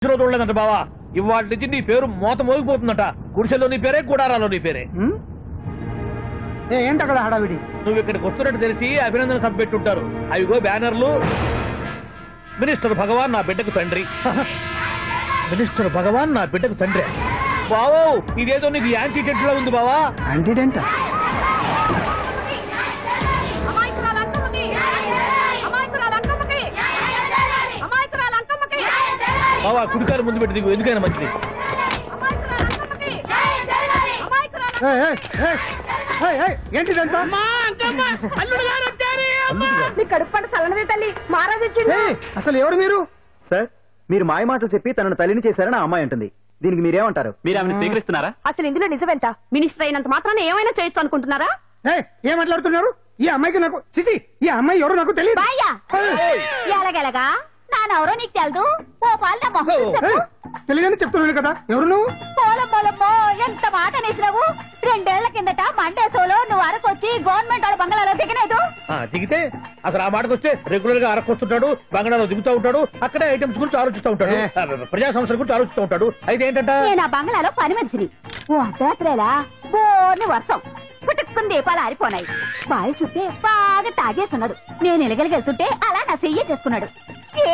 దృష్టిలో చూడలేదంట బావా. ఇవాళ నుంచి నీ పేరు మోత మోగిపోతుందట. గుడిసెలో నీ పేరే, గుడారాలో నీ పేరే. ఏంటి అక్కడ హడావిడి? నువ్వు ఇక్కడికి వస్తున్నట్టు తెలిసి అభినందన సభ పెట్టుంటారు. అవిగో బ్యానర్లు. మినిస్టర్ భగవాన్ నా బిడ్డకు తండ్రి. మినిస్టర్ భగవాన్ నా బిడ్డకు తండ్రి. బావో ఇదేదో నీకు యాంటీడెంట్ లా ఉంది బావా. యాంటీడెంట్? బావా కుడికారు ముందు పెట్టి దిగు, ఎందుకైనా మంచిది. ఏంటిదంతా? కడుపు పంట సల్లనది తల్లి మహారాజు. అసలు ఎవరు మీరు? సార్ మీరు మాయ మాటలు చెప్పి తనను తల్లిని చేశారని ఆ అమ్మాయి అంటుంది. దీనికి మీరేమంటారు? మీరు ఆమెను స్వీకరిస్తున్నారా? అసలు ఇందులో నిజమేంట? మినిస్టర్ అయినంత మాత్రాన ఏమైనా చేయొచ్చు అనుకుంటున్నారా? ఏం మాట్లాడుతున్నారు? ఈ అమ్మాయికి నాకు చిసి ఈ అమ్మాయి ఎవరు నాకు తెలియదు. ఎలాగెలగా నానెవరో నీకు తెలదు. ఓ పాలు తెలియదని చెప్తున్నాను కదా. ఎవరు నువ్వు? పోలమ్మో ఎంత మాట అనేసినావు. 2 ఏళ్ల కిందట మండే సోలో నువ్వు అరకొచ్చి గవర్నమెంట్ వాళ్ళ బంగాళాలో దిగలేదు. దిగితే అసలు ఆ మాటకు వస్తే రెగ్యులర్ గా అరకొస్తుంటాడు, బంగాళాలో దిగుతూ ఉంటాడు, అక్కడే ఐటమ్స్ గురించి ఆలోచిస్తూ ఉంటాడు, ప్రజా సంస్థల గురించి ఆలోచిస్తూ ఉంటాడు. అయితే ఏంటంట, నేను ఆ బంగాళాలో పని మనిషిని. ఓ అర్ధరాత్రేలా బోర్ని వర్షం పుట్టుకుని దీపాలు ఆరిపోనాయి. బాయి చుట్టే బాగా తాగేస్తున్నాడు. నేను ఎలగలిగెళ్తుంటే అలా నా చెయ్యి చేసుకున్నాడు.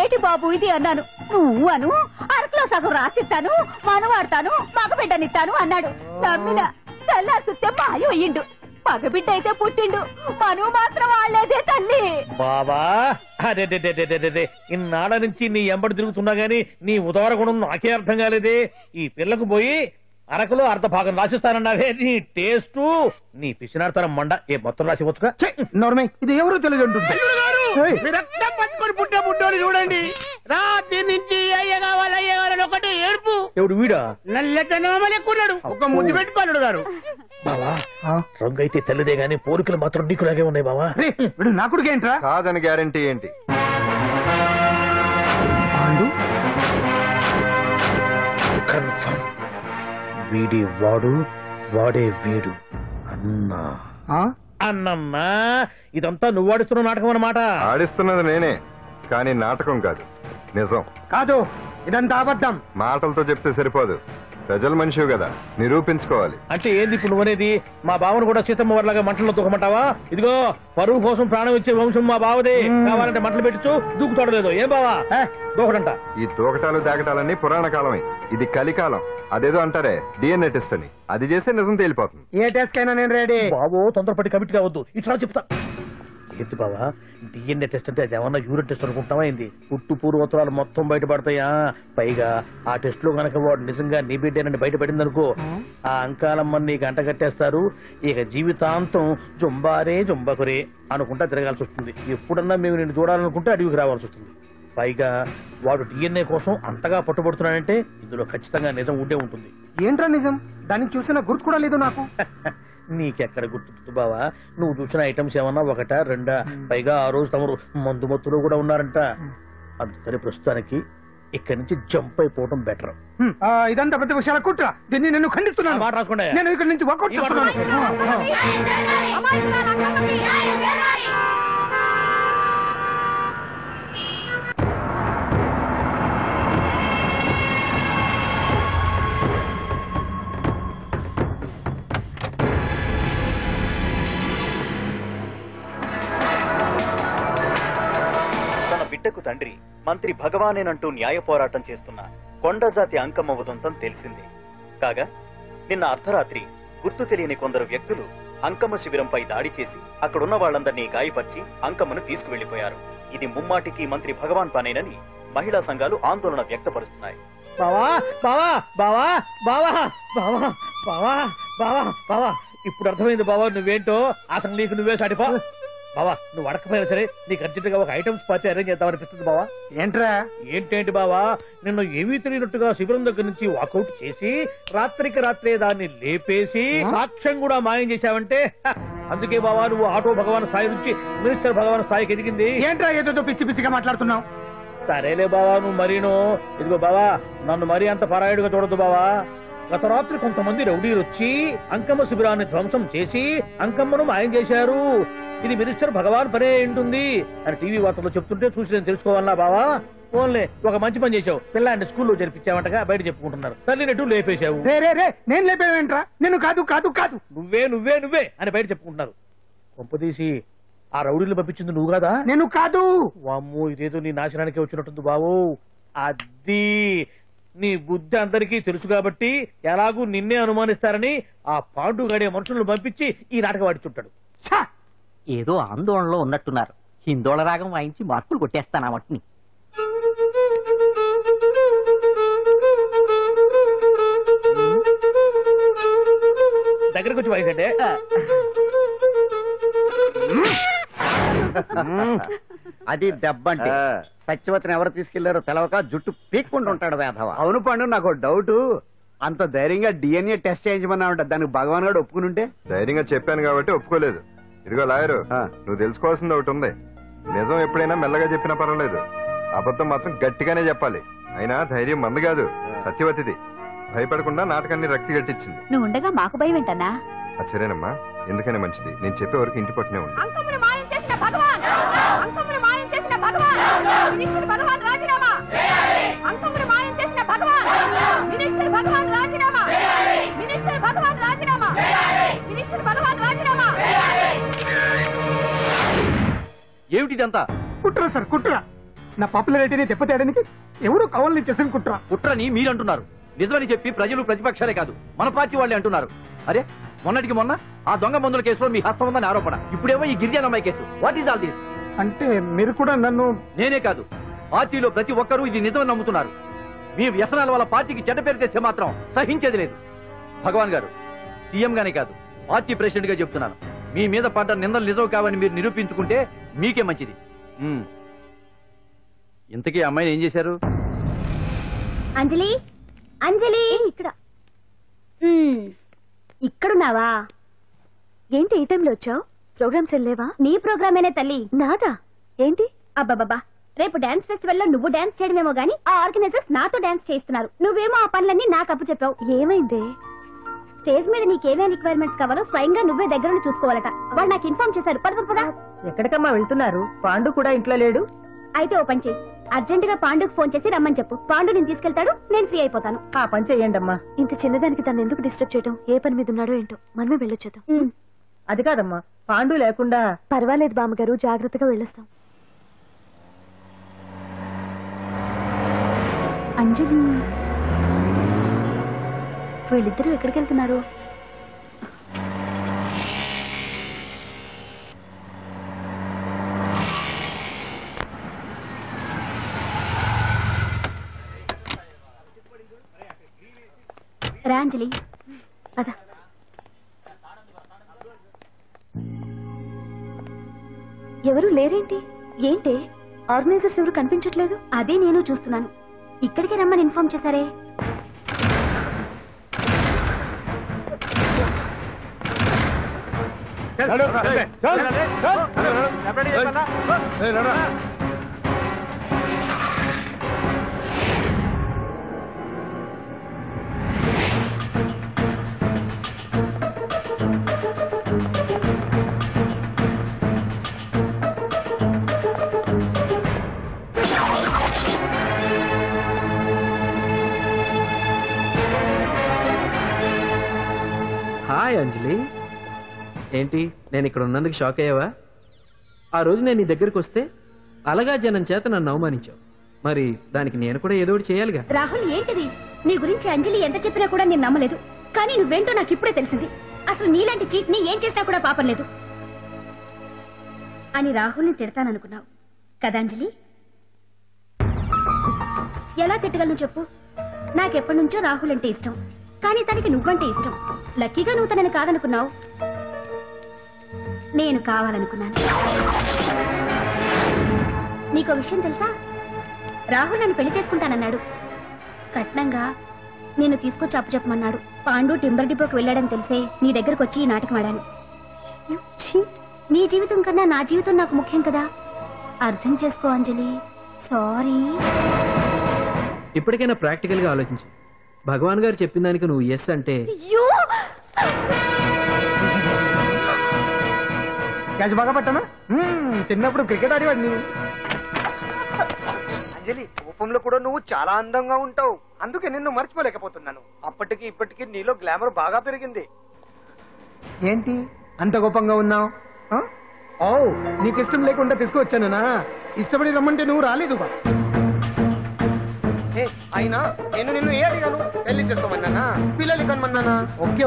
ఏటి బాబు ఇది అన్నాను. నువ్వు అను అరకులో సగం రాసిస్తాను, మనవాడతాను, మగబిడ్డనిస్తాను అన్నాడు. నమ్మిన తెల్లారి చుట్టే మాయ అయ్యిండు. మగబిడ్డ అయితే పుట్టిండు, మనువు మాత్రం వాళ్ళేదే తల్లి. బాబా అదే ఇన్నాళ్ళ నుంచి నీ ఎంబడి తిరుగుతున్నా గానీ నీ ఉదార గుణం నాకే అర్థం కాలేదే. ఈ పిల్లకు పోయి అరకులో అర్ధ భాగం రాసిస్తానన్నావే. నీ టేస్టు నీ పిచ్చినాడతనం మండ. ఏ మొత్తం రాసివచ్చుగా. నోర్మై ఇది ఎవరో తెలియదు అంటుంది. పట్టుకొని పుట్టే పుట్టోని చూడండి. రాత్రి నుంచి అయ్య కావాలని ఒకటే ఏడుపు. ఎవడు వీడా? నల్లెట్టనమని ఎక్కున్నాడు. ఒక ముద్దు పెట్టుకోలేడు గారు. బావా రంగు అయితే తెల్లదే గానీ పోలికలు మాత్రం నీకులాగే ఉన్నాయి బావా. వీడు నా కొడుకు ఏంట్రా? కాదని గ్యారంటీ ఏంటి? కన్ఫర్మ్ వీడి వాడు, వాడే వీడు. అన్నా అన్నమ్మా ఇదంతా నువ్వు ఆడిస్తున్న నాటకం అన్నమాట. ఆడిస్తున్నది నేనే, కానీ నాటకం కాదు, నిజం కాదు. ఇదంతా అబద్ధం. మాటలతో చెప్తే సరిపోదు, ప్రజల మనిషివి కదా, నిరూపించుకోవాలి. అంటే ఏంది ఇప్పుడు నువ్వనేది? మా బావను కూడా సీతమ్మ వారిలాగా మంటల్లో దూకమంటావా? ఇదిగో పరువు కోసం ప్రాణం ఇచ్చే వంశం మా బావదే. కావాలంటే మంటలు పెట్టచ్చు, దూకుతాడలేదు. ఏం బావా దూకడంట? ఈ దూకటాలు దాకటాలన్నీ పురాణ కాలమే, ఇది కలికాలం. అదేదో అంటారే డిఎన్ఏ టెస్ట్ అని, అది చేస్తే నిజం తేలిపోతుంది. ఏ టెస్ట్ కైనా నేను రెడీ. బాబో తొందరపడి కమిటీ కావద్దు, ఇట్లా చెప్తా. ఏంటి బావా డిఎన్ఏ టెస్ట్ అంటే అది ఏమన్నా యూరిన్ టెస్ట్ అనుకుంటావా ఏంది? పుట్టు పూర్వోత్తరాలు మొత్తం బయటపడతాయా? పైగా ఆ టెస్ట్ లో గనక వాడు నిజంగా నీ బిడ్డేనని బయటపడింది అనుకో, ఆ అంకాలమ్మని నీకు అంట కట్టేస్తారు. ఇక జీవితాంతం జుంబారే జుంబకురే అనుకుంటా తిరగాల్సి వస్తుంది. ఎప్పుడన్నా మేము నిన్ను చూడాలనుకుంటే అడవికి రావాల్సి వస్తుంది. పైగా వాడు డిఎన్ఏ కోసం అంతగా పట్టుబడుతున్నాడంటే ఇందులో ఖచ్చితంగా నిజం ఉండే ఉంటుంది. ఏంట్రా నిజం? దాన్ని చూసిన గుర్తు కూడా లేదు నాకు. నీకెక్కడ గుర్తుంది బావా? నువ్వు చూసిన ఐటమ్స్ ఏమన్నా ఒకటా రెండా? పైగా ఆ రోజు తమరు మందు మత్తులో కూడా ఉన్నారంట. అందుకని ప్రస్తుతానికి ఇక్కడి నుంచి జంప్ అయిపోవడం బెటర్. ఇదంతా పెద్ద విషయాల కుట్ర. దీన్ని నేను ఖండిస్తున్నాను. మాట రాసుకోండి. నేను ఇక్కడి నుంచి వర్కౌట్ చేస్తున్నాను. బిడ్డకు తండ్రి మంత్రి భగవానేనంటూ న్యాయ పోరాటం చేస్తున్న కొండజాతి అంకమ్మ ఉదంతం తెలిసిందే. కాగా నిన్న అర్ధరాత్రి గుర్తు తెలియని కొందరు వ్యక్తులు అంకమ్మ శిబిరంపై దాడి చేసి అక్కడున్న వాళ్లందరినీ గాయపరిచి అంకమ్మను తీసుకువెళ్లిపోయారు. ఇది ముమ్మాటికి మంత్రి భగవాన్ పనేనని మహిళా సంఘాలు ఆందోళన వ్యక్తపరుస్తున్నాయి. బావా బావా బావా బావా బావా బావా బావా బావా ఇప్పుడు అర్థమైంది బావా నువ్వేంటో. అసలు నీకు నువ్వే సాటిపా. బావా నువ్వు అడకపోయినా సరే నీకు అర్జెంట్ గా ఒక ఐటమ్స్ పార్టీ అరేంజ్ చేద్దామనిపిస్తుంది బావా. ఏంట్రా? ఏంటేంటి బావా, నిన్ను ఏమీ తెలియనట్టుగా శిబిరం దగ్గర నుంచి వాకౌట్ చేసి రాత్రికి రాత్రే దాన్ని లేపేసి సాక్ష్యం కూడా మాయం చేశావంటే అందుకే బావా నువ్వు ఆటో భగవాన్ స్థాయి నుంచి మినిస్టర్ భగవాన్ స్థాయికి ఎదిగింది. ఏంట్రా ఏదో పిచ్చి పిచ్చిగా మాట్లాడుతున్నావు? సరేలే బావా నువ్వు మరీను. ఇదిగో బావా నన్ను మరీ అంత పరాయుడుగా చూడద్దు బావా. గత రాత్రి కొంతమంది రౌడీలు వచ్చి అంకమ్మ శిబిరాన్ని ధ్వంసం చేసి అంకమ్మను మాయం చేశారు. ఇది మినిస్టర్ భగవాన్ పనే ఉంటుంది అని టీవీ వార్తల్లో చెప్తుంటే చూసి నేను తెలుసుకోవాలా బావా. ఓన్లే ఒక మంచి పని చేసావు. పిల్లాన్ని స్కూల్లో జరిపించావంటగా బయట చెప్పుకుంటున్నారు. తల్లినట్టు లేపేశావు. రే రే రే నేను లేపేవేంట్రా? నేను కాదు కాదు కాదు. నువ్వే నువ్వే నువ్వే అని బయట చెప్పుకుంటున్నారు. కొంపదీసి ఆ రౌడీలు పంపించింది నువ్వు కాదా? నేను కాదు. వామ్మో, ఇదేదో నీ నాశనానికి వచ్చినట్టుంది బావు. అది నీ బుద్ధి అందరికీ తెలుసు కాబట్టి ఎలాగూ నిన్నే అనుమానిస్తారని ఆ పాండు గడే మనుషులను పంపించి ఈ నాటకం ఆడిచుంటాడు. ఏదో ఆందోళనలో ఉన్నట్టున్నారు. హిందోళ రాగం వాయించి మార్కులు కొట్టేస్తాను ఆ మట్టిని. దగ్గరకు వచ్చి వాయించండి. అది దెబ్బంటే సత్యవతిని ఎవరు తీసుకెళ్లారో తెలవక జుట్టు పీక్కుంటూ ఉంటాడు వేధవ. అవును పండు, నాకు డౌట్. అంత ధైర్యంగా డిఎన్ఏ టెస్ట్ చేయించమన్నా దానికి భగవాన్ గారు ఒప్పుకుని ఉంటే. ధైర్యంగా చెప్పాను కాబట్టి ఒప్పుకోలేదు. ఇదిగో లాయరు, నువ్వు తెలుసుకోవాల్సింది ఒకటి ఉంది. నిజం ఎప్పుడైనా మెల్లగా చెప్పినా పర్వాలేదు, అబద్ధం మాత్రం గట్టిగానే చెప్పాలి. అయినా ధైర్యం మంది కాదు, సత్యవతిది. భయపడకుండా నాటకాన్ని రక్తి గట్టించింది. నువ్వు ఉండగా మాకు భయం ఏంటన్నా? సరేనమ్మా, ఎందుకనే మంచిది. నేను చెప్పే వరకు ఇంటి పట్టునే ఉంది. అంకమును మాయం చేసిన భగవాన్, అంకమును మాయం చేసిన భగవాన్, వినిష్ఠుడు భగవాన్ రాజీనామా. అంకమును మాయం చేసిన భగవాన్, వినిష్ఠుడు భగవాన్ రాజీనామా. వినిష్ఠుడు భగవాన్ రాజీనామా. వినిష్ఠుడు భగవాన్ రాజీనామా. ఏమిటిదంతా? కుట్రా సార్, కుట్రా. నా పాపులారిటీని దెబ్బతేయడానికి ఎవరు కావాలని చేసిన కుట్రా. కుట్రని మీరంటున్నారు. నిజమని చెప్పి ప్రజలు ప్రతిపక్షాలే కాదు మన పార్టీ వాళ్ళే అంటున్నారు. అరే, మొన్నటికి మొన్న ఆ దొంగ మందుల కేసులో మీ హస్తం ఉందని ఆరోపణ. ఇప్పుడేమో ఈ గిరిజన అమ్మాయి case. What is all this? అంటే మీరు కూడా నన్ను... నేనే కాదు, పార్టీలో ప్రతి ఒక్కరూ ఇది నిజమని నమ్ముతున్నారు. మీ వ్యసనాల వల్ల పార్టీకి చెడ్డ పేరు తెస్తే మాత్రం సహించేది లేదు. భగవాన్ గారు, సీఎం గానే కాదు, పార్టీ ప్రెసిడెంట్ గా చెప్తున్నాను. మీ మీద పడ్డ నిందలు నిజం కావని మీరు నిరూపించుకుంటే మీకే మంచిది. ఇంతకీ అమ్మాయిని ఏం చేశారు? అంజలి, అంజలి, ఇక్కడ ఇక్కడున్నావా? ఏంటి ఈ టైంలో వచ్చావు? ప్రోగ్రామ్స్ వెళ్ళలేవా? నీ ప్రోగ్రామేనే తల్లి. నాదా? ఏంటి? అబ్బాబాబా, రేపు డాన్స్ ఫెస్టివల్ లో నువ్వు డాన్స్ చేయడమేమో గానీ ఆ ఆర్గనైజర్స్ నాతో డాన్స్ చేస్తున్నారు. నువ్వేమో ఆ పనులన్నీ నాకు అప్పు చెప్పావు. ఏమైంది? స్టేజ్ మీద నీకేమేం రిక్వైర్మెంట్స్ కావాలో స్వయంగా నువ్వే దగ్గర చూసుకోవాలట. వాళ్ళు నాకు ఇన్ఫార్మ్ చేశారు. పద. ఎక్కడికమ్మా వెళ్తున్నారు? పాండు కూడా ఇంట్లో లేడు. అయితే ఓ పని చేయి, అర్జెంట్ గా పాండుకు ఫోన్ చేసి రమ్మని చెప్పు. పాండు నేను తీసుకెళ్తాడు, నేను ఫ్రీ అయిపోతాను. ఆ పని చెయ్యండి అమ్మా. ఇంత చిన్నదానికి తను ఎందుకు డిస్టర్బ్ చేయడం? ఏ పని మీద ఉన్నాడో ఏంటో, మనమే వెళ్ళొచ్చేద్దాం. అది కాదమ్మా, పాండు లేకుండా... పర్వాలేదు బామ్మగారు, జాగ్రత్తగా వెళ్ళొస్తాం. అంజలి, వీళ్ళిద్దరూ ఎక్కడికి వెళ్తున్నారు? రా అంజలి, పద. ఎవరు లేరేంటి? ఏంటి ఆర్గనైజర్స్ ఎవరు కనిపించట్లేదు? అదే నేను చూస్తున్నాను. ఇక్కడికే రమ్మని ఇన్ఫార్మ్ చేశారే. హాయ్ అంజలి, ఏంటి నేను ఇక్కడ ఉన్నందుకు షాక్ అయ్యావా? ఆ రోజు నేను నీ దగ్గరకు వస్తే అలగా జనం చేత నన్ను అవమానించావు. మరి దానికి నేను కూడా ఏదో ఒకటి చేయాలిగా. రాహుల్, ఏంటిది? నీ గురించి అంజలి ఎంత చెప్పినా కూడా నేను నమ్మలేదు. కానీ నువ్వేంటో నాకు ఇప్పుడే తెలిసింది. అసలు నీలాంటి చీట్ ని ఏం చేసినా కూడా పాపం లేదు అని రాహుల్ని తిడతాననుకున్నావు కదా అంజలి? ఎలా తిట్టగలను చెప్పు? నాకెప్పటి నుంచో రాహుల్ అంటే ఇష్టం, కానీ తనకి నువ్వంటే ఇష్టం. లక్కీగా నువ్వు తనని కాదనుకున్నావు, నేను కావాలనుకున్నాను. నీకో విషయం తెలుసా? రాహుల్ నన్ను పెళ్లి చేసుకుంటానన్నాడు. కట్నంగా నేను తీసుకొచ్చి అప్పు చెప్పమన్నాడు. పాండు టింబర్ డిపోకి వెళ్ళాడని తెలిసే నీ దగ్గరకు వచ్చి ఈ నాటకం ఆడాను. నీ జీవితం కన్నా నా జీవితం నాకు ముఖ్యం కదా, అర్థం చేసుకో అంజలి. సారీ. ఇప్పటికైనా ప్రాక్టికల్ గా ఆలోచించు. భగవాన్ గారు చెప్పిన దానికి నువ్వు ఎస్ అంటే... క్యాచ్ బాగా పట్టానా? చిన్నప్పుడు క్రికెట్ ఆడేవాడిని. అంజలి రూపంలో కూడా నువ్వు చాలా అందంగా ఉంటావు, అందుకే నిన్ను మర్చిపోలేకపోతున్నాను. అప్పటికి ఇప్పటికి నీలో గ్లామర్ బాగా పెరిగింది. ఏంటి అంత గొప్పంగా ఉన్నావు? ఓ నీకు ఇష్టం లేకుండా తీసుకువచ్చానా? ఇష్టపడి రమ్మంటే నువ్వు రాలేదు. అయినా నేను నిన్ను ఏ అడిగాను? పెళ్లి చేసుకోమన్నానా, పిల్లలు కనమన్నానా?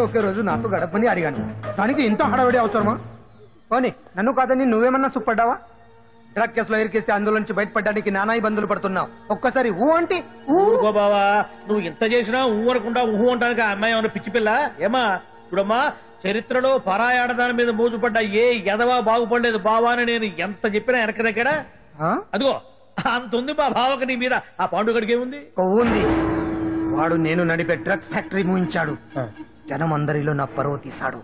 ఒకే రోజు నాతో గడపని అడిగాను, దానికి ఇంత హడావిడి అవసరమా? పోనీ నన్ను కాదని నువ్వేమన్నా సుప్పడ్డావా? డ్రగ్ కేసులో ఇరికిస్తే అందులో నుంచి బయటపడడానికి నానా ఇబ్బందులు పడుతున్నావు. ఒక్కసారి ఊ అంటే ఊరుకో బావా, నువ్వు ఎంత చేసినా ఊరకుండా ఊహు అంటానికి ఆ అమ్మాయి ఏమన్నా పిచ్చి పిల్ల ఏమా? చూడమ్మా, చరిత్రలో పరాయాడదాని మీద మోజుపడ్డ ఏ ఎదవా బాగుపడలేదు బావా అని నేను ఎంత చెప్పినా వెనక దగ్గర అదిగో అంత ఉంది మా బావకు నీ మీద. ఆ పాండుగడికి ఏముంది? ఉంది. వాడు నేను నడిపే డ్రగ్స్ ఫ్యాక్టరీ మూయించాడు, జనం అందరిలో నా పరువు తీశాడు.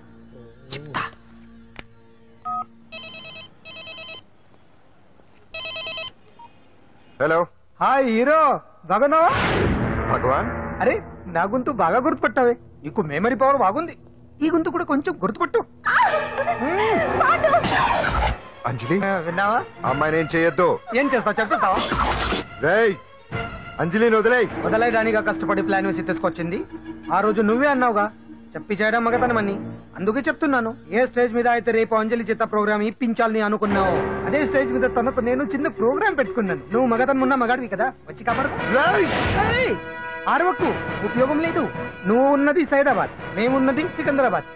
చెప్తా. హలో, హాయ్ హీరో, బాగున్నావా? భగవాన్. అరే నా గొంతు బాగా గుర్తుపట్టావే, నీకు మెమరీ పవర్ బాగుంది. ఈ గొంతు కూడా కొంచెం గుర్తుపట్టు. అంజలి, విన్నావా? అమ్మాయి నేను చేయొద్దు. ఏం చేస్తావు చెప్తావా? రేయ్, అంజలిని వదిలేయ్. వదలైదానిగా కష్టపడి ప్లాన్ వేసి తీసుకొచ్చింది. ఆ రోజు నువ్వే అన్నావుగా చెప్పి చేయడం మగతనమని, అందుకే చెప్తున్నాను. ఏ స్టేజ్ మీద అయితే రేపు అంజలి చేత ప్రోగ్రామ్ ఇప్పించాలని అనుకున్నావు, అదే స్టేజ్ మీద తనకు నేను చిన్న ప్రోగ్రామ్ పెట్టుకున్నాను. నువ్వు మగతనం ఉన్న మగాడివి కదా, వచ్చి కాపాడు. ఆరవకు, ఉపయోగం లేదు. నువ్వు ఉన్నది సైదాబాద్, మేమున్నది సికింద్రాబాద్.